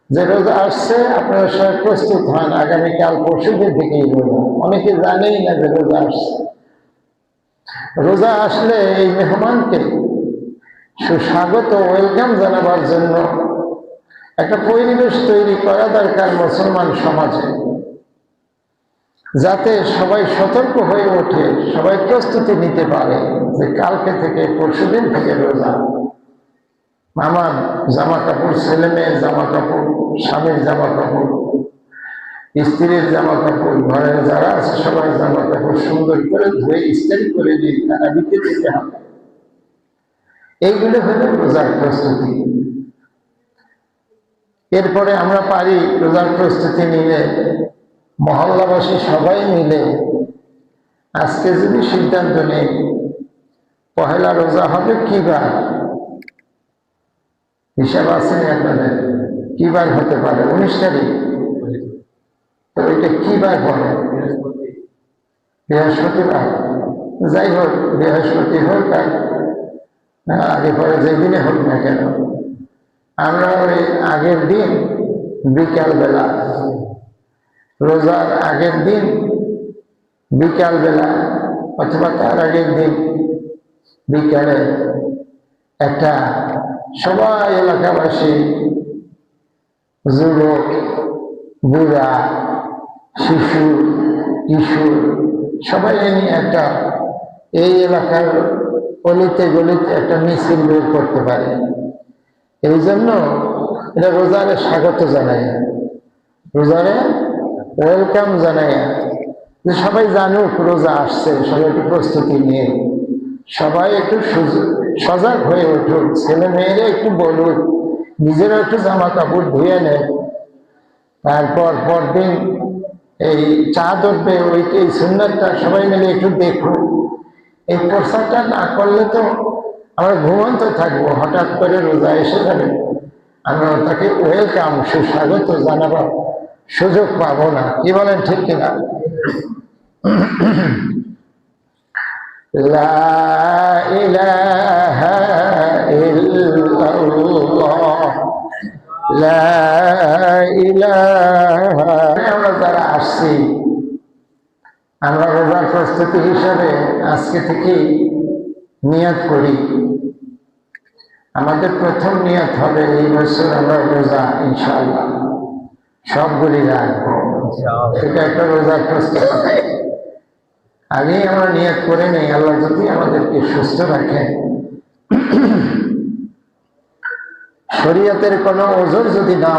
যে রোজা আসছে, আপনারা সবাই প্রস্তুত হন, আগামীকাল পরশুদিন থেকেই রোজা। অনেকে জানেই না যে রোজা আসছে। রোজা আসলে এই মেহমানকে সুস্বাগত ওয়েলকাম জানাবার জন্য একটা পরিবেশ তৈরি করা দরকার মুসলমান সমাজে, যাতে সবাই সতর্ক হয়ে ওঠে, সবাই প্রস্তুতি নিতে পারে যে কালকে থেকে পরশুদিন থেকে রোজা। আমার জামা কাপড়, ছেলে মেয়ের জামা কাপড়, স্বামীর জামা কাপড়, স্ত্রীর জামা কাপড়, ঘরের যারা আছে সবার জামা কাপড় সুন্দর করে ধুয়ে ইস্ত্রি করে দিয়ে তারা দিতে দিতে হবে। এইগুলো হলো রোজার প্রস্তুতি। এরপরে আমরা পারি রোজার প্রস্তুতি নিলে মহল্লাবাসী সবাই মিলে আজকে যদি সিদ্ধান্ত নেই পহেলা রোজা হবে কি বার, হিসাব আসেনি আপনাদের? কি বার হতে পারে? 19 তারিখ। তো এটা কি বার পড়ে? বৃহস্পতিবার। যাই হোক, বৃহস্পতি হোক আর আগে পরে যেদিনে হোক না কেন, আমরা ওই আগের দিন বিকালবেলা, রোজার আগের দিন বিকালবেলা অথবা তার আগের দিন বিকালে একটা সবাই এলাকাবাসী, যুবক, বুড়া, শিশু, কিশোর সবাই নিয়ে একটা এই এলাকার অলিতে গলিতে একটা মিছিল বের করতে পারে। এই জন্য এটা রোজারে স্বাগত জানাই, রোজারে ওয়েলকাম জানাই, যে সবাই জানুক রোজা আসছে, সবাই একটু প্রস্তুতি নিয়ে সবাই একটু সজাগ হয়ে উঠুক, ছেলে মেয়েরা একটু বলুক, নিজেরা একটু জামা কাপড় ধুয়ে নেয়। তারপর পরদিন এই চাঁদ উঠবে, এই সুন্নাতটা সবাই মিলে একটু দেখুক। এই প্রচারটা না করলে তো আমরা ঘুমন্ত থাকবো, হঠাৎ করে রোজা এসে যাবে, আমরা তাকে ওয়েলকাম, সুস্বাগত জানাবার সুযোগ পাবো না। কি বলেন, ঠিক কিনা? লা ইলাহা ইল্লাল্লাহ, লা ইলাহা। আমরা যারা আসছি, আমরা রোজার প্রস্তুতি হিসাবে আজকে থেকেই নিয়ত করি। আমাদের প্রথম নিয়ত হবে এই বছর আমরা রোজা ইনশাআল্লাহ সবগুলি রাখবো। সেটা একটা রোজার প্রস্তুতি। আগেই আমরা নিয়ত করে নেই, আল্লাহ যদি আমাদেরকে সুস্থ রাখেন, শরীয়তের কোনো ওজোর যদি না